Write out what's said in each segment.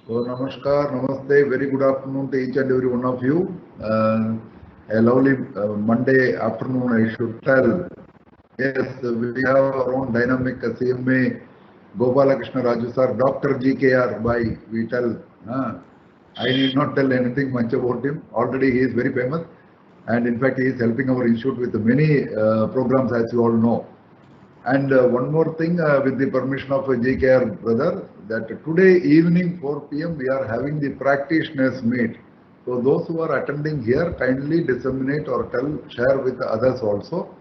So, Namaskar, Namaste, very good afternoon to each and every one of you. A lovely Monday afternoon, I should tell. Yes, we have our own dynamic CMA, Gopalakrishna Raju sir, Dr. GKR by we tell. I need not tell anything much about him. Already he is very famous. And in fact, he is helping our institute with many programs, as you all know. And one more thing, with the permission of JKR brother, that today evening 4 p.m. we are having the practitioners meet. So those who are attending here, kindly disseminate or share with others also.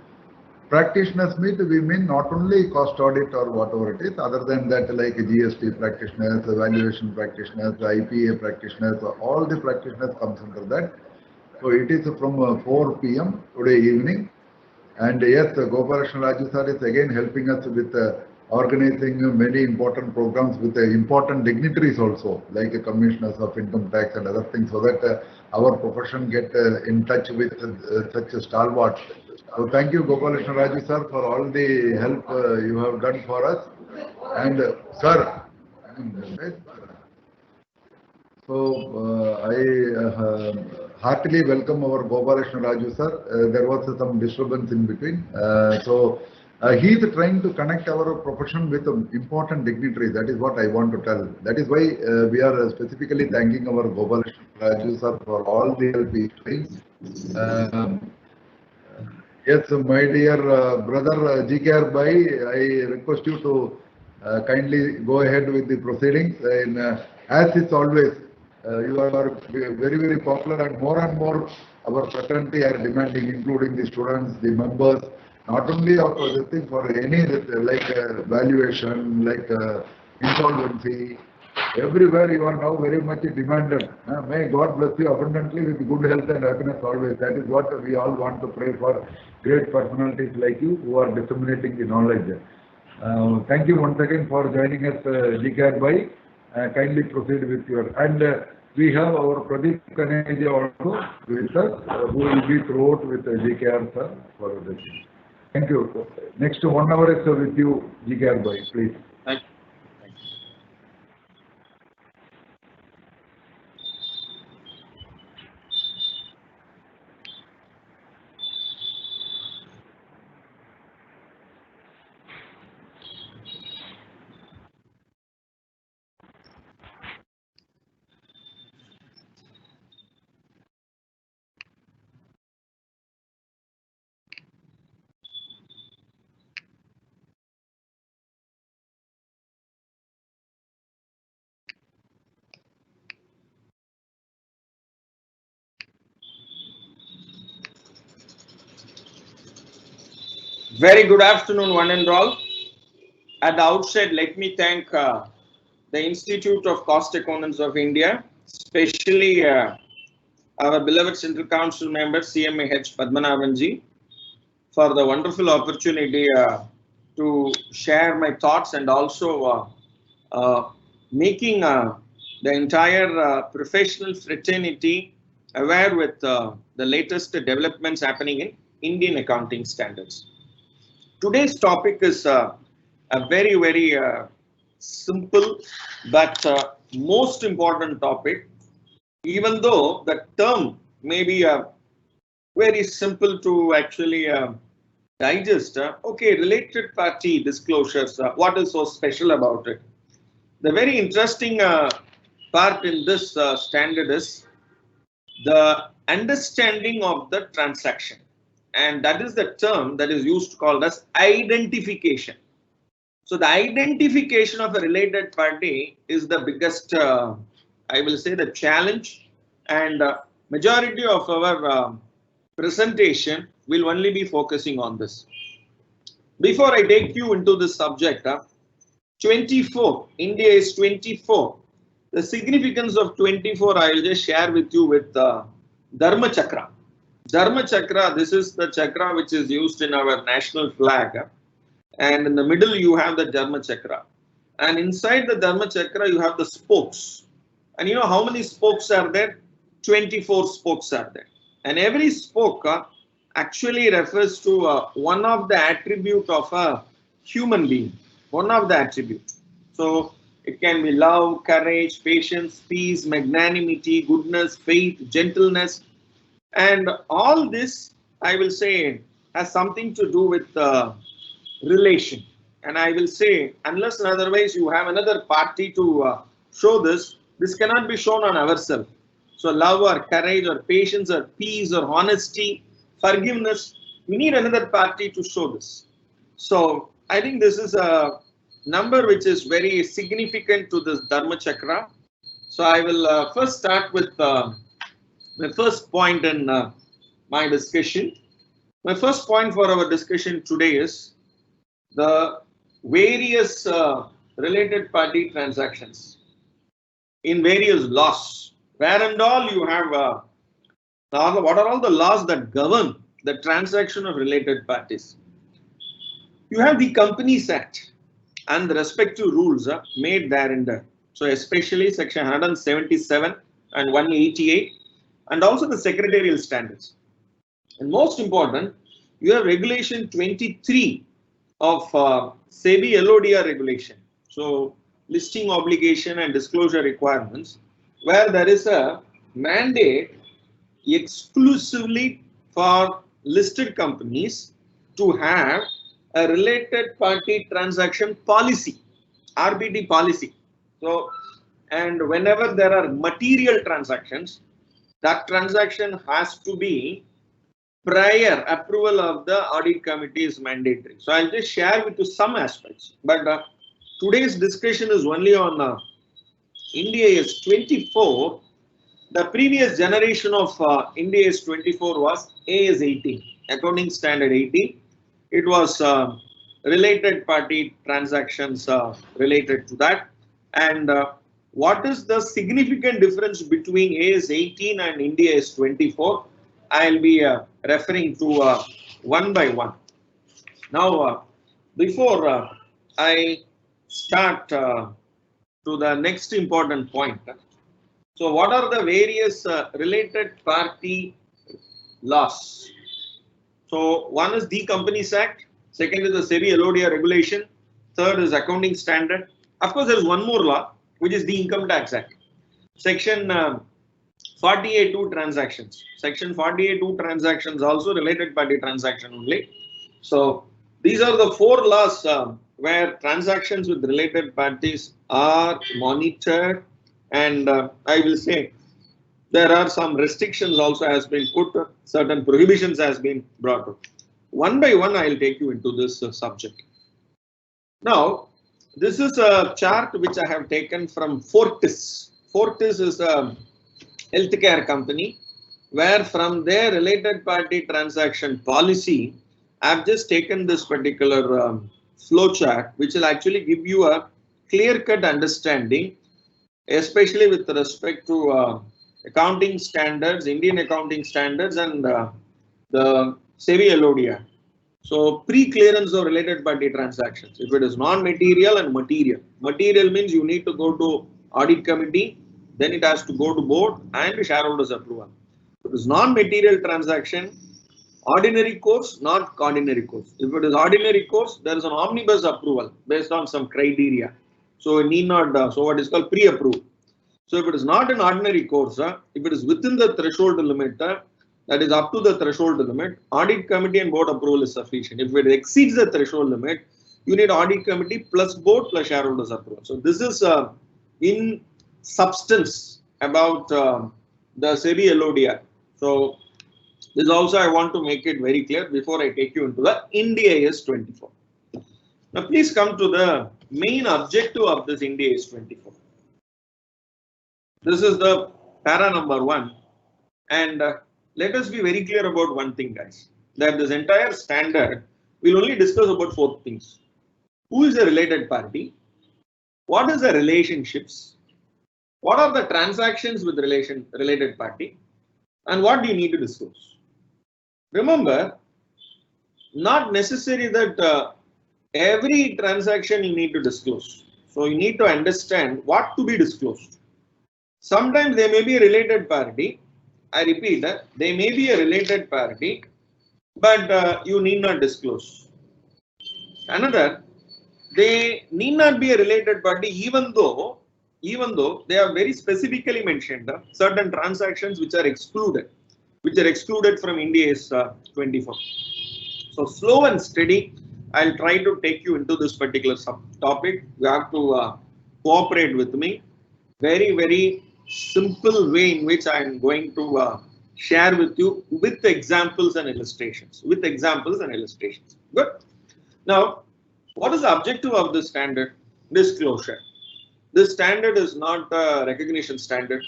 Practitioners meet, we mean not only cost audit or whatever it is, other than that, like GST practitioners, evaluation practitioners, IPA practitioners, all the practitioners comes under that. So it is from 4 p.m. today evening. And yes, Gopalakrishna Raju sir is again helping us with organizing many important programs with important dignitaries also, like commissioners of income tax and other things, so that our profession get in touch with such stalwarts. So thank you, Gopalakrishna Raju sir, for all the help you have done for us. And sir, so I heartily welcome our Gopalakrishna Raju sir. There was some disturbance in between. He is trying to connect our profession with important dignitaries. That is what I want to tell. That is why we are specifically thanking our Gopalakrishna Raju sir for all the help he is doing. Yes, my dear brother GKR Bhai, I request you to kindly go ahead with the proceedings. As is always, you are very, very popular, and more our fraternity are demanding, including the students, the members, not only of this thing for any like valuation, like insolvency. Everywhere you are now very much demanded. May God bless you abundantly with good health and happiness always. That is what we all want to pray for great personalities like you who are disseminating the knowledge. Thank you once again for joining us, GKR Bhai. Kindly proceed with your. And we have our Pradeep Kaneja also with us, who will be throughout with GKR sir for this. Thank you. Next 1 hour is with you, GKR Bhai, please. Thank you. Very good afternoon, one and all. At the outset, let me thank the Institute of Cost Accountants of India, especially our beloved Central Council member CMA H. Padmanabhanji, for the wonderful opportunity to share my thoughts and also making the entire professional fraternity aware with the latest developments happening in Indian accounting standards. Today's topic is a very, very simple but most important topic, even though the term may be very simple to actually digest. Okay, related party disclosures, what is so special about it? The very interesting part in this standard is the understanding of the transaction. And that is the term that is used called as identification. So the identification of a related party is the biggest, I will say, the challenge, and majority of our presentation will only be focusing on this. Before I take you into this subject, 24, India is 24. The significance of 24 I will just share with you with Dharma Chakra. Dharma Chakra, this is the chakra which is used in our national flag, and in the middle you have the Dharma Chakra, and inside the Dharma Chakra you have the spokes, and you know how many spokes are there? 24 spokes are there, and every spoke actually refers to one of the attribute of a human being, one of the attributes. So It can be love, courage, patience, peace, magnanimity, goodness, faith, gentleness. And all this, I will say, has something to do with relation. And I will say, unless and otherwise you have another party to show this, this cannot be shown on ourselves. So love or courage or patience or peace or honesty, forgiveness, we need another party to show this. So I think this is a number which is very significant to this Dharma Chakra. So I will first start with my first point in my discussion. My first point for our discussion today is the various related party transactions in various laws. Where and all you have, what are all the laws that govern the transaction of related parties? You have the Companies Act and the respective rules made thereunder. So especially section 177 and 188 and also the secretarial standards. And most important, you have regulation 23 of SEBI LODR regulation. So listing obligation and disclosure requirements, where there is a mandate exclusively for listed companies to have a related party transaction policy, RPT policy. So, and whenever there are material transactions, that transaction has to be prior approval of the audit committee is mandatory. So I'll just share with you some aspects, but today's discussion is only on Ind AS 24. The previous generation of Ind AS 24 was AS 18, Accounting Standard 18. It was related party transactions related to that. And what is the significant difference between AS 18 and Ind AS 24? I'll be referring to one by one. Now, before I start to the next important point, so what are the various related party laws? So one is the Companies Act, second is the SEBI LODR regulation, third is accounting standard. Of course, there is one more law, which is the Income Tax Act. Section 48(2) transactions. Section 48(2) transactions also related party transaction only. So these are the four laws where transactions with related parties are monitored, and I will say there are some restrictions also has been put, certain prohibitions has been brought up. One by one, I will take you into this subject. Now, this is a chart which I have taken from Fortis. Fortis is a healthcare company where from their related party transaction policy, I have just taken this particular flow chart, which will actually give you a clear-cut understanding, especially with respect to accounting standards, Indian accounting standards, and the SEBI LODR. So pre-clearance of related party transactions. If it is non-material and material. Material means you need to go to audit committee, then it has to go to board and shareholders approval. If it is non-material transaction, ordinary course, not ordinary course. If it is ordinary course, there is an omnibus approval based on some criteria. So it need not, so what is called pre-approved. So if it is not an ordinary course, if it is within the threshold limit, that is up to the threshold limit, audit committee and board approval is sufficient. If it exceeds the threshold limit, you need audit committee plus board plus shareholders approval. So this is in substance about the SEBI LODR. So this also I want to make it very clear before I take you into the Ind AS 24. Now please come to the main objective of this Ind AS 24. This is the para number 1, and let us be very clear about one thing, guys, that this entire standard will only discuss about 4 things. Who is the related party? What is the relationships? What are the transactions with related party? And what do you need to disclose? Remember, not necessary that every transaction you need to disclose. So you need to understand what to be disclosed. Sometimes they may be a related party. I repeat, they may be a related party, but you need not disclose. Another, they need not be a related party, even though they are very specifically mentioned certain transactions which are excluded from Ind AS 24. So slow and steady, I'll try to take you into this particular topic. You have to cooperate with me. Very simple way in which I am going to share with you with examples and illustrations. Good. Now, what is the objective of this standard? Disclosure. This standard is not a recognition standard.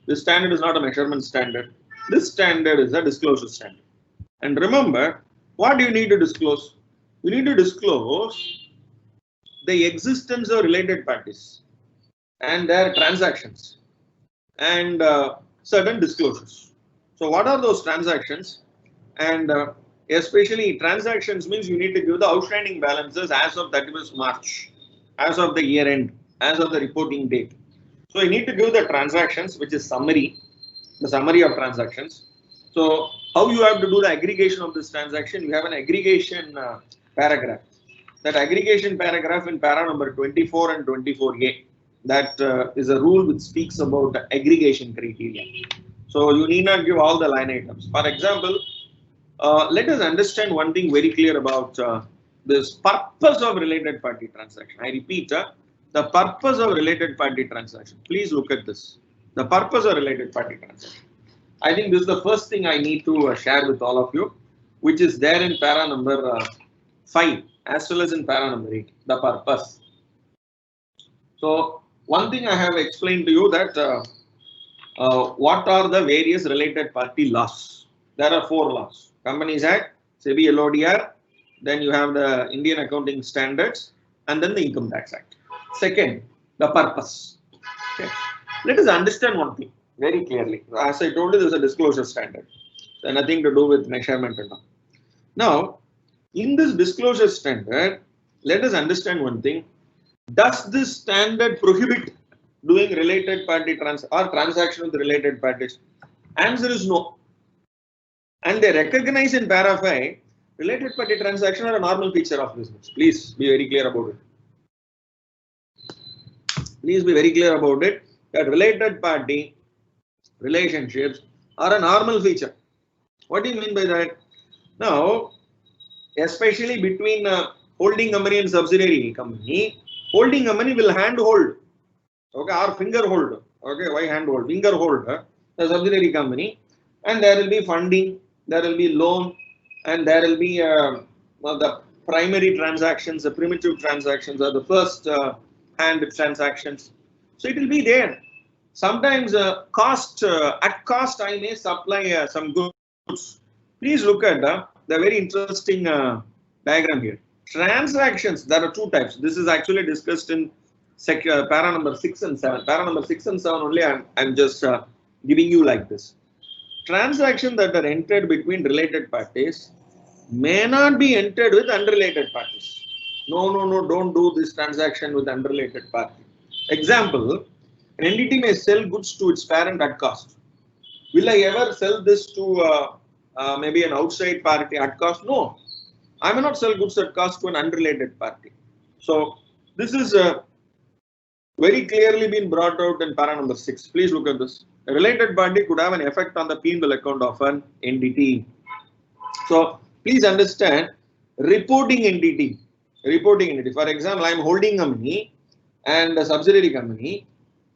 This standard is not a measurement standard. This standard is a disclosure standard. And remember, what do you need to disclose? You need to disclose the existence of related parties and their transactions and certain disclosures. So what are those transactions? And especially transactions means you need to give the outstanding balances as of 31st March, as of the year end, as of the reporting date. So you need to give the transactions, which is summary, the summary of transactions. So how you have to do the aggregation of this transaction? You have an aggregation paragraph. That aggregation paragraph in para number 24 and 24A. That is a rule which speaks about the aggregation criteria. So you need not give all the line items. For example, let us understand one thing very clear about this purpose of related party transaction. I repeat, the purpose of related party transaction. Please look at this. The purpose of related party transaction. I think this is the first thing I need to share with all of you, which is there in para number 5 as well as in para number 8, the purpose. So one thing I have explained to you that what are the various related party laws? There are 4 laws. Companies Act, SEBI LODR, then you have the Indian Accounting Standards, and then the Income Tax Act. Second, the purpose. Okay. Let us understand one thing very clearly. As I told you, there is a disclosure standard. So nothing to do with measurement and all. Now, in this disclosure standard, let us understand one thing. Does this standard prohibit doing related party transaction with related parties? Answer is no. And they recognize in para 5, related party transaction are a normal feature of business. Please be very clear about it. Please be very clear about it, that related party relationships are a normal feature. What do you mean by that? Now, especially between holding company and subsidiary company, holding company will hand hold, okay, or finger hold, okay, why hand hold? Finger hold the subsidiary company, and there will be funding, there will be loan, and there will be the primary transactions, the primitive transactions, or the first hand transactions. So it will be there. Sometimes at cost I may supply some goods. Please look at the very interesting diagram here. Transactions, there are 2 types. This is actually discussed in para number 6 and 7. Para number 6 and 7 only I'm just giving you like this. Transactions that are entered between related parties may not be entered with unrelated parties. No, don't do this transaction with unrelated party. Example, an entity may sell goods to its parent at cost. Will I ever sell this to maybe an outside party at cost? No, I may not sell goods at cost to an unrelated party. So this is very clearly been brought out in para number 6. Please look at this. A related party could have an effect on the P&L account of an entity. So please understand, reporting entity. For example, I am holding company and a subsidiary company.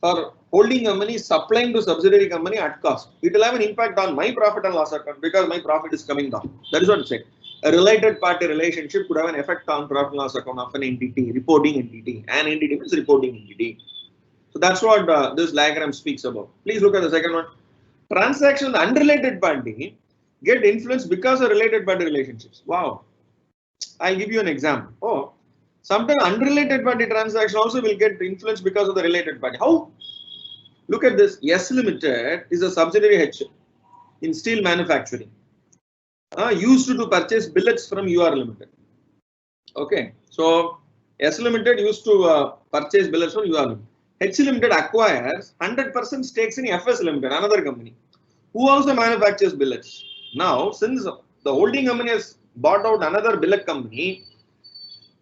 For holding company supplying to subsidiary company at cost, it will have an impact on my profit and loss account because my profit is coming down. That is what I'm saying. A related party relationship could have an effect on profit and loss account of an entity, reporting entity. An entity means reporting entity. So that's what this diagram speaks about. Please look at the second one. Transaction unrelated party get influenced because of related party relationships. Wow. I'll give you an example. Oh, sometimes unrelated party transaction also will get influenced because of the related party. How? Look at this. S Limited is a subsidiary H in steel manufacturing. Used to purchase billets from UR Limited. Okay. So S Limited used to purchase billets from UR Limited. H Limited acquires 100% stakes in FS Limited, another company, who also manufactures billets. Now, since the holding company has bought out another billet company,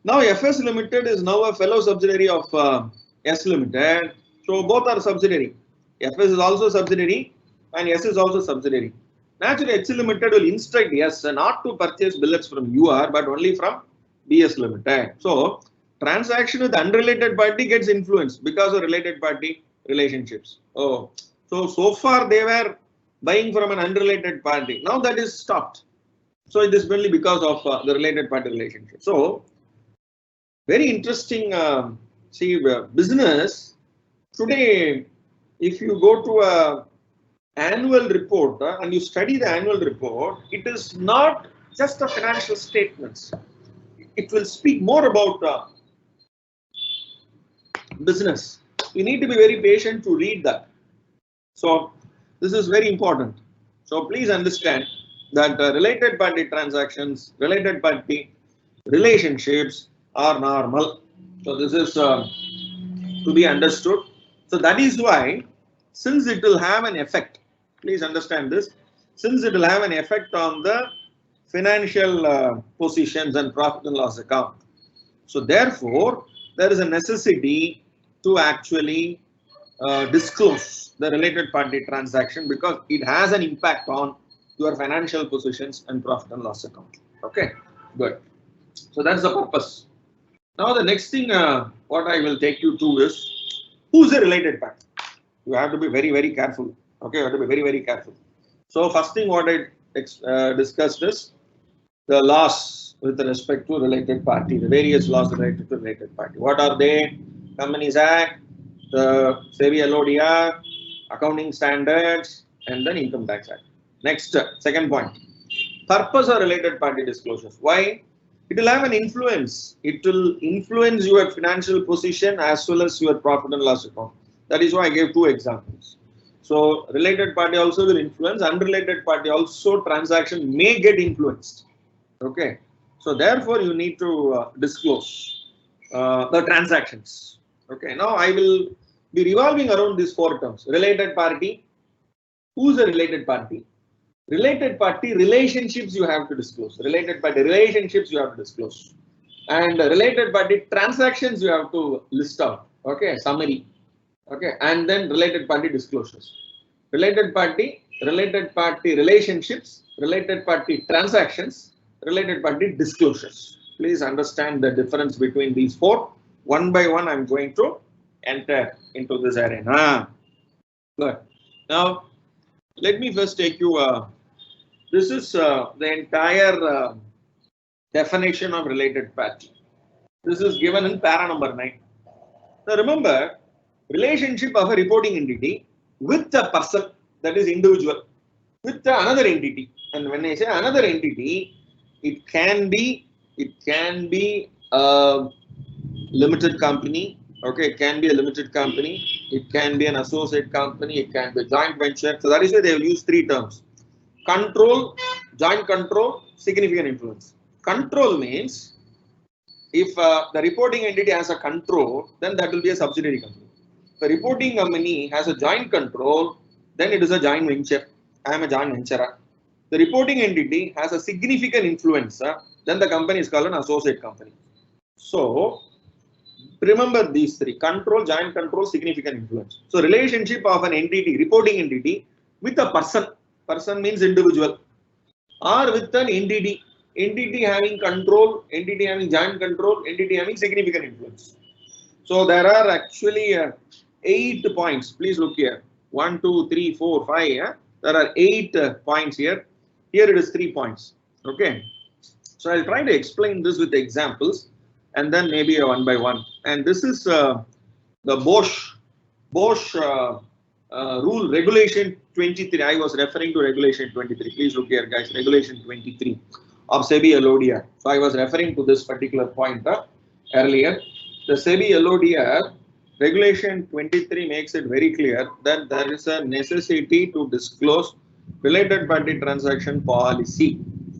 Now FS Limited is now a fellow subsidiary of S Limited. So both are subsidiary. FS is also subsidiary and S is also subsidiary. Naturally, H Limited will instruct S not to purchase billets from UR but only from BS Limited. So transaction with unrelated party gets influenced because of related party relationships. Oh, so far they were buying from an unrelated party. Now that is stopped. So it is mainly because of the related party relationship. So very interesting. Business today. If you go to a annual report and you study the annual report, it is not just the financial statements. It will speak more about business. You need to be very patient to read that. So this is very important. So please understand that related party transactions, related party relationships are normal. So this is to be understood. So that is why, since it will have an effect, please understand this, since it will have an effect on the financial positions and profit and loss account. So therefore, there is a necessity to actually disclose the related party transaction because it has an impact on your financial positions and profit and loss account. Okay, good. So that's the purpose. Now the next thing what I will take you to is who's a related party. You have to be very, very careful. Okay, you have to be very, very careful. So first thing what I discussed is the laws with respect to related party, the various laws related to related party. What are they? Companies Act, the SEBI LODR, accounting standards, and then Income Tax Act. Next, second point, purpose of related party disclosures. Why? It will have an influence. It will influence your financial position as well as your profit and loss account. That is why I gave two examples. So related party also will influence, unrelated party also transaction may get influenced. Okay. So therefore you need to disclose the transactions. Okay. Now I will be revolving around these four terms. Related party. Who's a related party? Related party relationships you have to disclose. Related party relationships you have to disclose. And related party transactions you have to list out. Okay. Summary. Okay. And then related party disclosures. Related party relationships, related party transactions, related party disclosures. Please understand the difference between these four. One by one, I'm going to enter into this arena. Good. Now, let me first take you. This is the entire definition of related party. This is given in para number 9. Now, remember, relationship of a reporting entity with a person, that is individual, with another entity. And when I say another entity, it can be a limited company. Okay, it can be a limited company. It can be an associate company. It can be a joint venture. So that is why they will use three terms: control, joint control, significant influence. Control means if the reporting entity has a control, then that will be a subsidiary company. If the reporting company has a joint control, then it is a joint venture. I am a joint venturer. The reporting entity has a significant influence, then the company is called an associate company. So remember these three: control, joint control, significant influence. So relationship of an entity, reporting entity, with a person. Person means individual, or with an entity. Entity having control, entity having joint control, entity having significant influence. So there are actually 8 points. Please look here. 1, 2, 3, 4, 5. There are 8 points here. Here it is 3 points. Okay. So I'll try to explain this with examples and then maybe one by one. And this is the Bosch rule, regulation 23. I was referring to regulation 23. Please look here, guys. Regulation 23 of SEBI LODR. So I was referring to this particular point earlier. The SEBI LODR regulation 23 makes it very clear that there is a necessity to disclose related party transaction policy.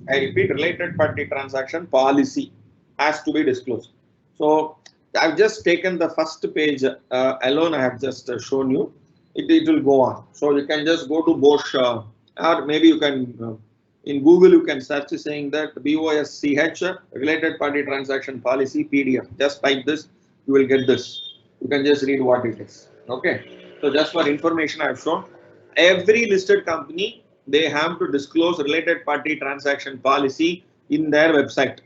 I repeat, related party transaction policy has to be disclosed. So I've just taken the first page alone. I have just shown you. It will go on. So you can just go to Bosch, or maybe you can In Google, you can search saying that BOSCH related party transaction policy PDF. Just type this, you will get this. You can just read what it is. Okay. So just for information, I have shown every listed company, they have to disclose related party transaction policy in their website.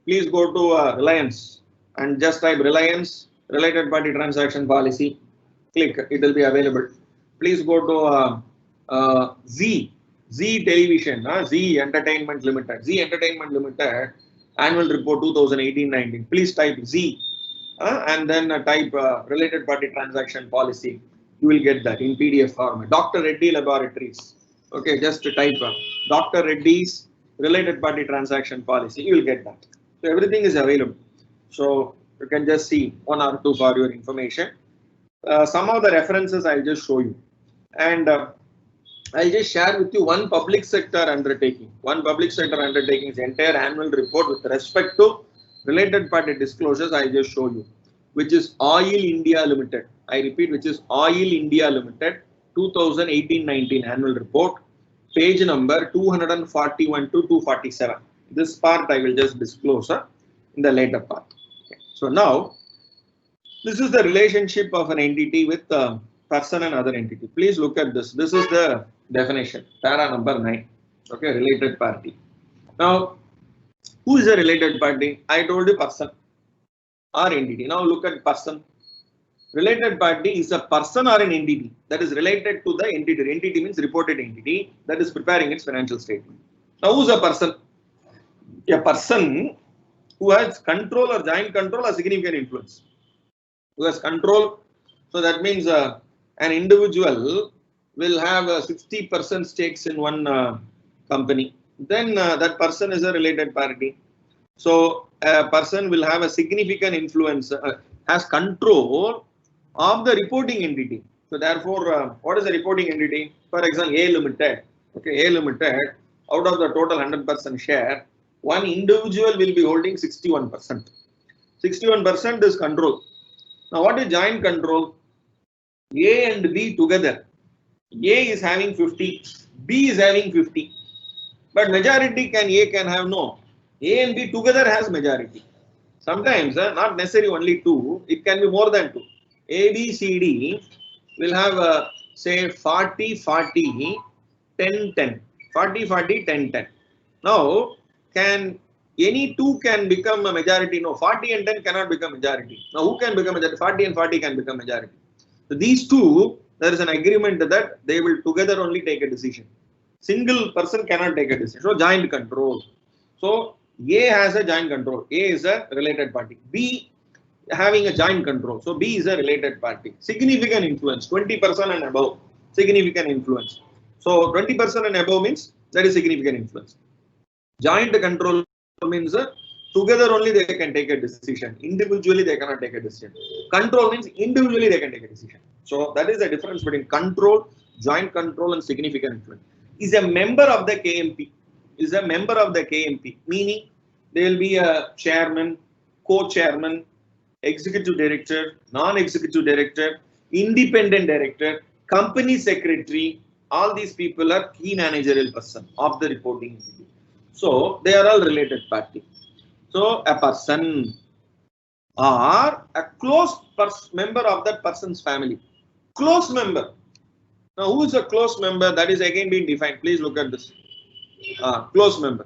Please go to Reliance and just type Reliance related party transaction policy. Click, it will be available. Please go to Z Television, Z Entertainment Limited. Z Entertainment Limited annual report 2018-19. Please type Z and then type related party transaction policy. You will get that in PDF format. Dr. Reddy Laboratories. Okay, just to type Dr. Reddy's related party transaction policy. You will get that. So everything is available. So you can just see one or two for your information. Some of the references I'll just show you. And I'll just share with you one public sector undertaking. One public sector undertaking's entire annual report with respect to related party disclosures. I'll just show you, which is Oil India Limited. I repeat, which is Oil India Limited 2018-19 annual report, page number 241 to 247. This part I will just disclose in the later part. Okay. So now, this is the relationship of an entity with person and other entity. Please look at this. This is the definition, para number 9. Okay, related party. Now, who is a related party? I told you person or entity. Now look at person. Related party is a person or an entity that is related to the entity. Entity means reported entity that is preparing its financial statement. Now, who is a person? A person who has control or joint control or significant influence. Who has control, so that means an individual will have 60% stakes in one company. Then that person is a related party. So a person will have a significant influence, has control of the reporting entity. So therefore, what is the reporting entity? For example, A Limited. Okay, A Limited, out of the total 100% share, one individual will be holding 61%. 61% is control. Now, what is joint control? A and B together. A is having 50, B is having 50. But majority A can have no. A and B together has majority. Sometimes, not necessarily only 2, it can be more than 2. A, B, C, D will have say 40, 40, 10, 10. 40, 40, 10, 10. Now, can any 2 can become a majority? No, 40 and 10 cannot become majority. Now, who can become majority? 40 and 40 can become majority. So, these two, there is an agreement that they will together only take a decision. Single person cannot take a decision. So, joint control. So, A has a joint control. A is a related party. B having a joint control. So, B is a related party. Significant influence, 20% and above. Significant influence. So, 20% and above means that is significant influence. Joint control means together only they can take a decision. Individually they cannot take a decision. Control means individually they can take a decision. So that is the difference between control, joint control and significant influence. Is a member of the KMP. Is a member of the KMP. Meaning there will be a chairman, co-chairman, executive director, non-executive director, independent director, company secretary. All these people are key managerial person of the reporting entity. So they are all related party. So a person or a close member of that person's family. Close member. Now who is a close member? That is again being defined. Please look at this. Close member.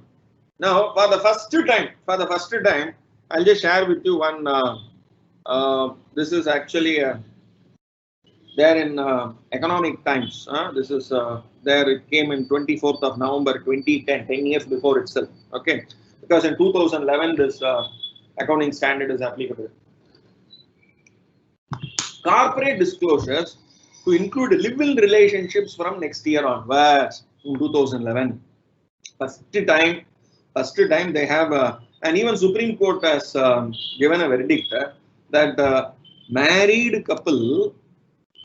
Now for the first time, I'll just share with you one. This is actually there in Economic Times. This is there. It came in 24th of November 2010, 10 years before itself. Okay, because in 2011 this accounting standard is applicable. Corporate disclosures to include live-in relationships from next year onwards in 2011. First time they have, and even Supreme Court has given a verdict that married couple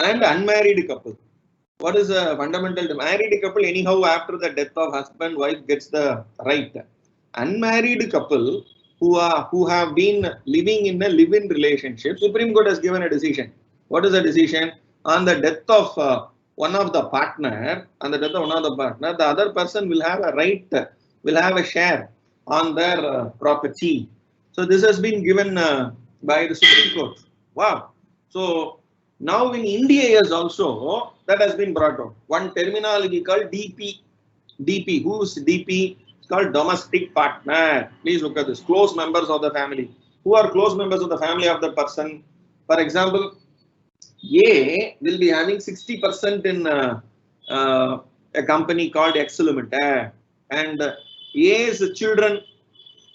and unmarried couple. What is a fundamental? Married couple anyhow after the death of husband, wife gets the right. Unmarried couple who have been living in a live-in relationship, Supreme Court has given a decision. What is the decision? On the death of one of the partner, on the death of one of the partner, the other person will have a right, will have a share on their property. So this has been given by the Supreme Court. Wow. So now in India is also that has been brought out. One terminology called DP. DP. Who's DP? It's called domestic partner. Please look at this. Close members of the family. Who are close members of the family of the person? For example, A will be having 60% in a company called X Limited, and A's children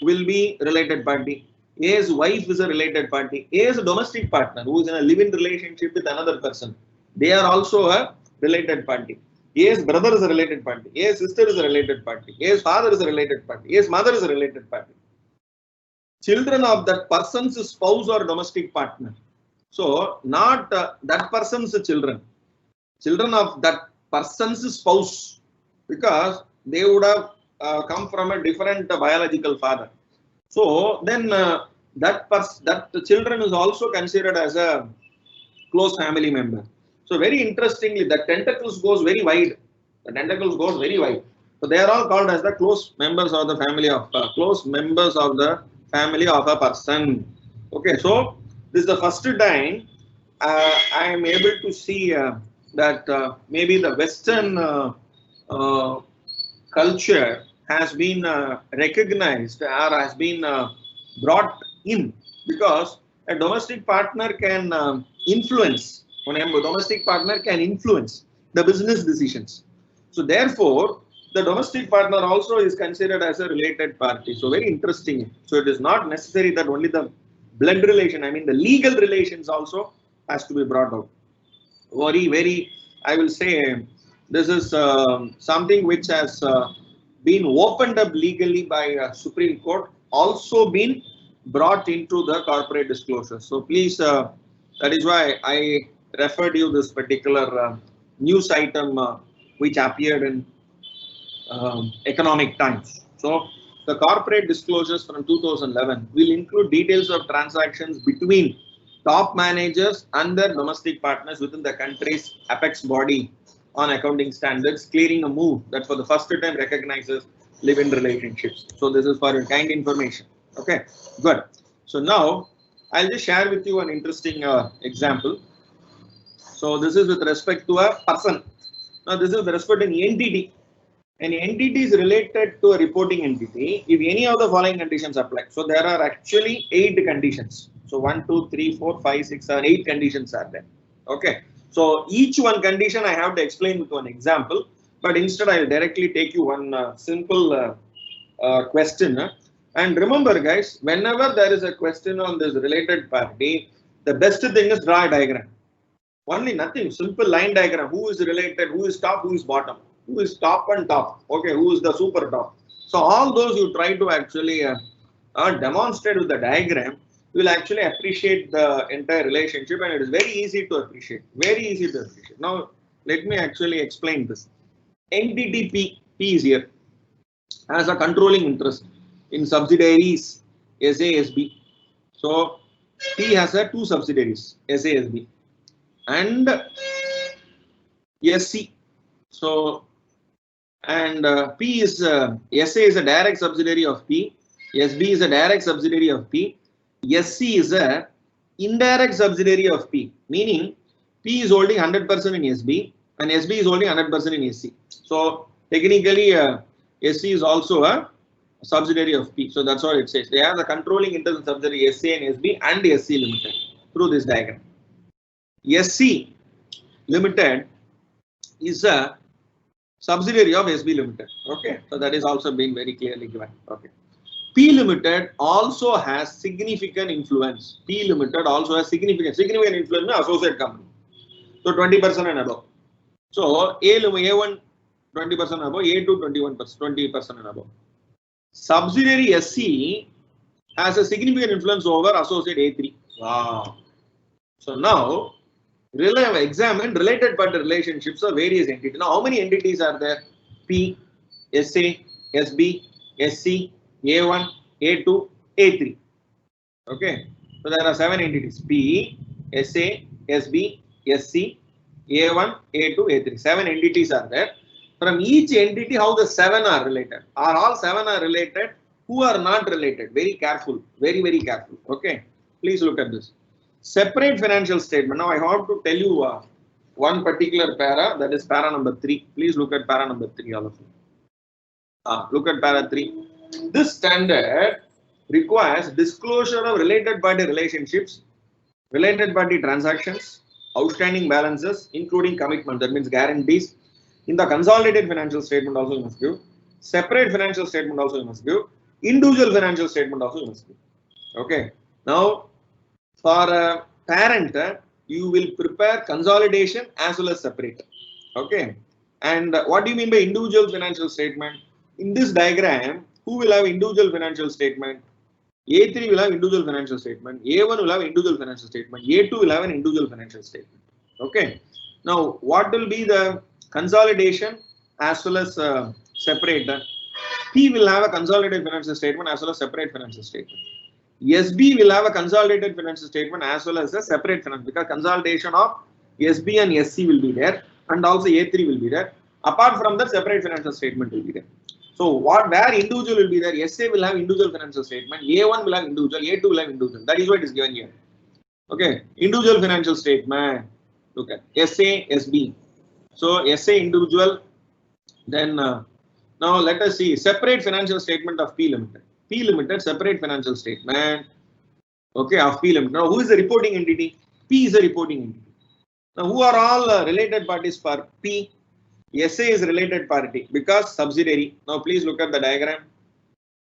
will be related party. A's wife is a related party. A is a domestic partner who is in a live-in relationship with another person. They are also a related party. A's brother is a related party. A's sister is a related party. A's father is a related party. A's mother is a related party. Children of that person's spouse or domestic partner. So not that person's children. Children of that person's spouse, because they would have come from a different biological father. So then that the children is also considered as a close family member. So very interestingly, the tentacles goes very wide. The tentacles goes very wide. So they are all called as the close members of the family of a person. Okay, so this is the first time I am able to see that maybe the Western culture has been recognized or has been brought in, because a domestic partner can influence. A domestic partner can influence the business decisions. So therefore, the domestic partner also is considered as a related party. So very interesting. So it is not necessary that only the blood relation, I mean the legal relations also has to be brought out. Very, I will say, this is something which has been opened up legally by Supreme Court, also been brought into the corporate disclosure. So please, that is why I referred you this particular news item which appeared in Economic Times. So the corporate disclosures from 2011 will include details of transactions between top managers and their domestic partners within the country's apex body on accounting standards, clearing a move that for the first time recognizes live-in relationships. So this is for your kind information. Okay, good. So now I'll just share with you an interesting example. So this is with respect to a person. Now this is with respect to an entity. An entity is related to a reporting entity if any of the following conditions apply. So there are actually 8 conditions. So 1, 2, 3, 4, 5, 6, 7, 8 conditions are there. Okay. So each one condition I have to explain with one example, but instead I will directly take you one simple question. And remember guys, whenever there is a question on this related party, the best thing is draw a diagram. Only nothing, simple line diagram. Who is related, who is top, who is bottom, who is top and top. Okay, who is the super top. So all those you try to actually demonstrate with the diagram, you will actually appreciate the entire relationship, and it is very easy to appreciate. Very easy to appreciate. Now, let me actually explain this. Entity P is here, has a controlling interest in subsidiaries SA, SB. So, P has 2 subsidiaries, SA, SB, and SC. So, and P is, SA is a direct subsidiary of P, SB is a direct subsidiary of P, SC is a indirect subsidiary of P, meaning P is holding 100% in SB and SB is holding 100% in SC. So technically SC is also a subsidiary of P. So that's what it says. They have the controlling interest in subsidiary SC and SB and SC Limited through this diagram. SC Limited is a subsidiary of SB Limited. Okay, so that is also been very clearly given. Okay. P Limited also has significant influence. P Limited also has significant influence in associate company. So 20% and above. So A1 20% above, A2 20% and above. Subsidiary SC has a significant influence over associate A3. Wow. So now examine related party relationships of various entities. Now how many entities are there? P, SA, SB, SC, A1, A2, A3. Okay. So there are 7 entities. P, SA, SB, SC, A1, A2, A3. 7 entities are there. From each entity, how the 7 are related? Are all 7 are related? Who are not related? Very careful. Very, very careful. Okay. Please look at this. Separate financial statement. Now I have to tell you one particular para, that is para number 3. Please look at para number 3, all of you. Look at para 3. This standard requires disclosure of related party relationships, related party transactions, outstanding balances, including commitment, that means guarantees. In the consolidated financial statement also you must give. Separate financial statement also you must give. Individual financial statement also you must give. Okay. Now, for a parent, you will prepare consolidation as well as separate. Okay. And what do you mean by individual financial statement? In this diagram, who will have individual financial statement? A3 will have individual financial statement. A1 will have individual financial statement. A2 will have an individual financial statement. Okay. Now, what will be the consolidation as well as separate? P will have a consolidated financial statement as well as separate financial statement. SB will have a consolidated financial statement as well as a separate financial, because consolidation of SB and SC will be there, and also A3 will be there. Apart from that, separate financial statement will be there. So where individual will be there, SA will have individual financial statement, A1 will have individual, A2 will have individual. That is what is given here. Okay, individual financial statement. Look at SA, SB. So SA individual. Then now let us see separate financial statement of P Limited. P Limited separate financial statement. Okay, of P Limited. Now who is the reporting entity? P is a reporting entity. Now who are all related parties for P? SA is related party because subsidiary. Now please look at the diagram.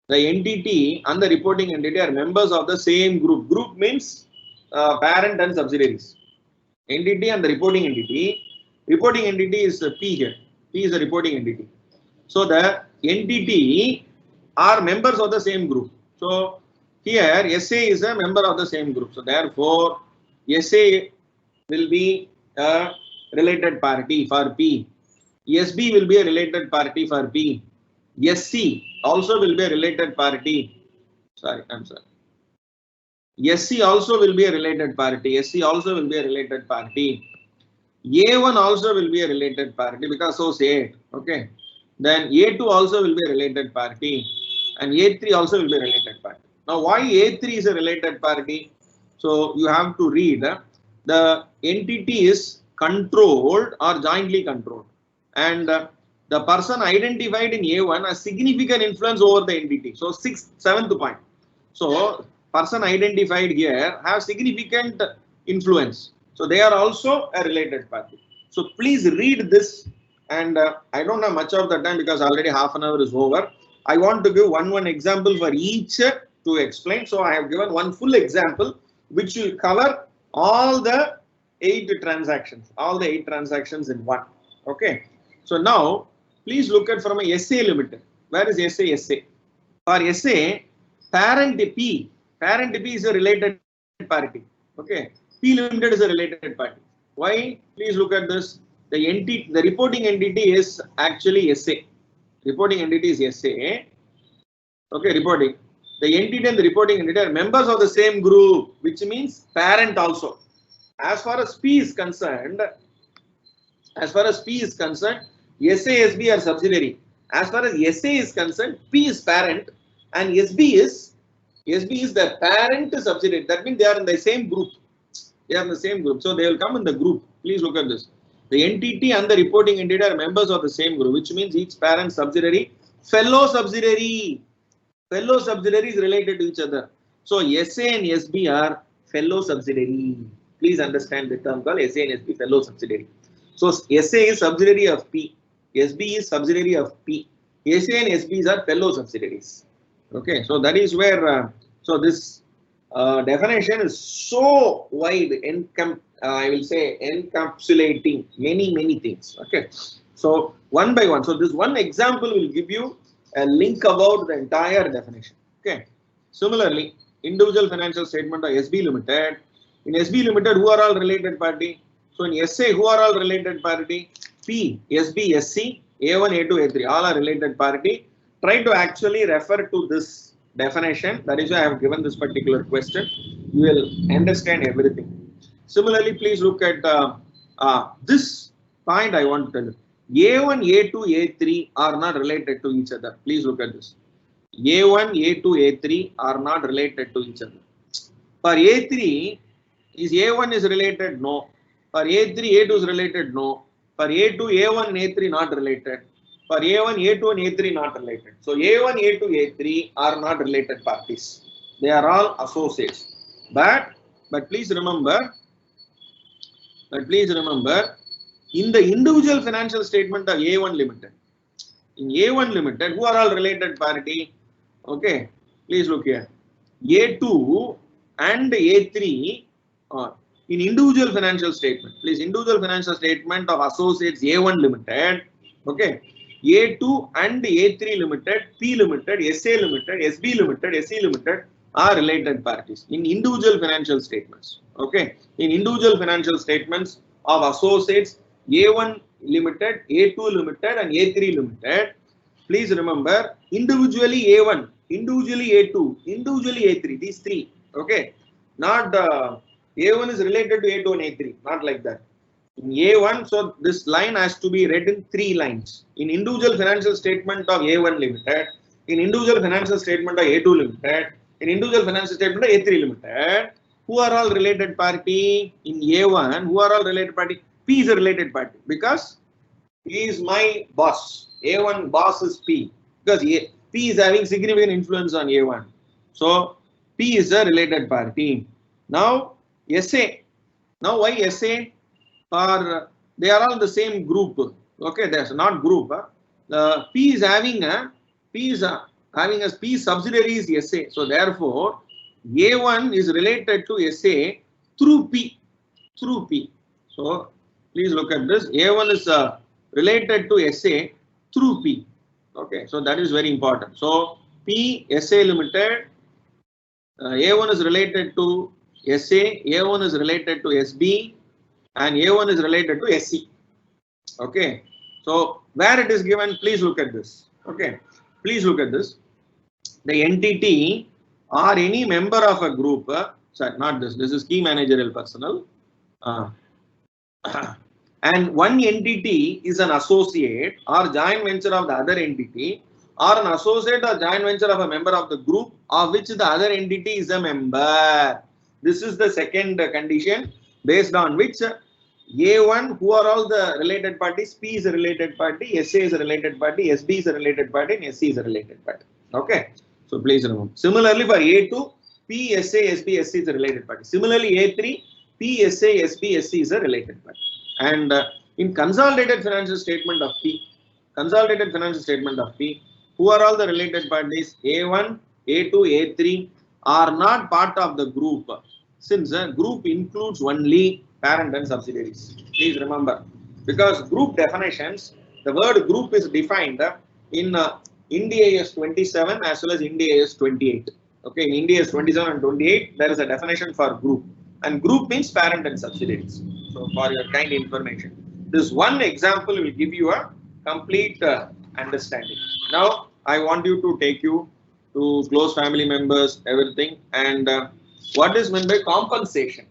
The entity and the reporting entity are members of the same group. Group means parent and subsidiaries. Entity and the reporting entity. Reporting entity is P here. P is a reporting entity. So the entity are members of the same group. So here SA is a member of the same group. So therefore SA will be a related party for P. SB will be a related party for P. SC also will be a related party. Sorry, I'm sorry. SC also will be a related party. SC also will be a related party. A1 also will be a related party because associate. Okay. Then A2 also will be a related party. And A3 also will be a related party. Now, why A3 is a related party? So you have to read the entity is controlled or jointly controlled. And the person identified in A1 has significant influence over the entity. So 7th point. So person identified here have significant influence. So they are also a related party. So please read this, and I don't have much of the time because already half an hour is over. I want to give one example for each to explain. So I have given one full example which will cover all the 8 transactions, in one. Okay. So now please look at from a SA Limited. Where is SA? SA. For SA, parent P is a related party. Okay. P Limited is a related party. Why? Please look at this. The reporting entity is actually SA. Reporting entity is SA. Okay, reporting. The entity and the reporting entity are members of the same group, which means parent also. As far as P is concerned, SASB are subsidiary. As far as SA is concerned, P is parent and SB is the parent subsidiary. That means they are in the same group. So they will come in the group. Please look at this. The entity and the reporting entity are members of the same group, which means each parent subsidiary, fellow subsidiary is related to each other. So SA and SB are fellow subsidiary. Please understand the term called SA and SB, fellow subsidiary. So SA is subsidiary of P. SB is subsidiary of P. SA and SBs are fellow subsidiaries. Okay, so that is where so this definition is so wide, I will say encapsulating many things. Okay, so one by one. So this one example will give you a link about the entire definition. Okay, similarly, individual financial statement of SB Limited. In SB Limited, who are all related party? So in SA, who are all related party? P, SB, SC, A1, A2, A3, all are related party. Try to actually refer to this definition. That is why I have given this particular question. You will understand everything. Similarly, please look at This point I want to tell you. A1, A2, A3 are not related to each other. Please look at this. A1, A2, A3 are not related to each other. For A3, is A1 is related? No. For A3, A2 is related? No. For A2, A1 and A3 not related. For A1, A2 and A3 not related. So A1, A2, A3 are not related parties. They are all associates. But please remember, in the individual financial statement of A1 Limited, in A1 Limited, who are all related party? Okay, please look here. A2 and A3 in individual financial statement. Please, individual financial statement of associates A1 Limited. Okay, A2 and A3 Limited, P Limited, SA Limited, SB Limited, SE Limited are related parties in individual financial statements. Okay, in individual financial statements of associates A1 Limited, A2 Limited, and A3 Limited. Please remember, individually A1, individually A2, individually A3, these three. Okay, not A1 is related to A2 and A3, not like that. In A1, so this line has to be read in three lines. In individual financial statement of A1 Limited, in individual financial statement of A2 Limited, in individual financial statement of A3 Limited, who are all related party? In A1, who are all related party? P is a related party because he is my boss. A1 boss is P because P is having significant influence on A1. So P is a related party. Now SA. Now why SA? For they are all the same group. Okay, there's not group. P is having a P subsidiary is SA. So therefore, A1 is related to SA through P. Through P. So please look at this. A1 is related to SA through P. Okay, so that is very important. So P SA Limited, A1 is related to SA, A1 is related to SB, and A1 is related to SC. Okay, so where it is given, please look at this. Okay, please look at this. The entity or any member of a group, sorry, not this, this is key managerial personnel. And one entity is an associate or joint venture of the other entity, or an associate or joint venture of a member of the group of which the other entity is a member. This is the second condition based on which A1, who are all the related parties? P is a related party, SA is a related party, SB is a related party, and SC is a related party. Okay, so please remember. Similarly, for A2, P, SA, SB, SC is a related party. Similarly, A3, P, SA, SB, SC is a related party. And in consolidated financial statement of P, who are all the related parties? A1, A2, A3 are not part of the group, since the group includes only parent and subsidiaries. Please remember, because group definitions, the word group is defined in Ind AS 27 as well as Ind AS 28. Okay, in Ind AS 27 and 28, there is a definition for group, and group means parent and subsidiaries. So, for your kind information, this one example will give you a complete understanding. Now, I want you to take you to close family members, everything, and what is meant by compensation.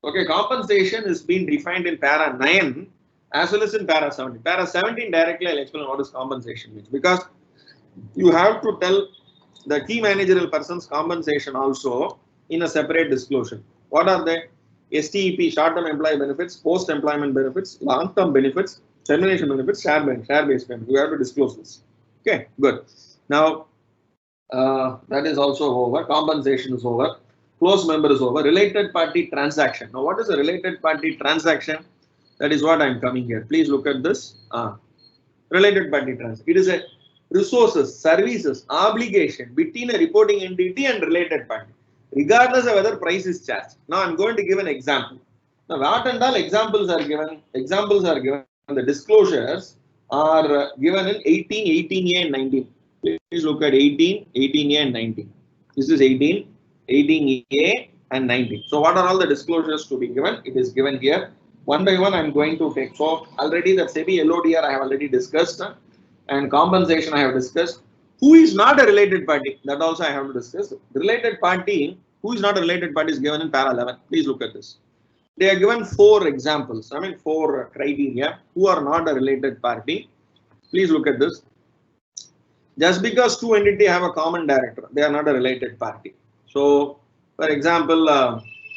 Okay, compensation is being defined in para 9 as well as in para 17. Para 17 directly I'll explain what is compensation means, because you have to tell the key managerial person's compensation also in a separate disclosure. What are they? STEP, short-term employee benefits, post-employment benefits, long-term benefits, termination benefits, share-based benefits. You have to disclose this. Okay, good. Now, that is also over. Compensation is over. Close member is over. Related party transaction. Now, what is a related party transaction? That is what I am coming here. Please look at this. Related party transaction. It is a resources, services, obligation between a reporting entity and related party, regardless of whether price is charged. Now, I am going to give an example. Now, what and all examples are given? Examples are given. The disclosures are given in 18, 18A and 19. Please look at 18, 18A and 19. This is 18, 18A and 19. So, what are all the disclosures to be given? It is given here. One by one, I am going to take. So, already the SEBI LODR I have already discussed, and compensation I have discussed. Who is not a related party? That also I have to discuss. Related party, who is not a related party is given in para 11. Please look at this. They are given 4 examples. I mean 4 criteria who are not a related party. Please look at this. Just because 2 entities have a common director, they are not a related party. So, for example,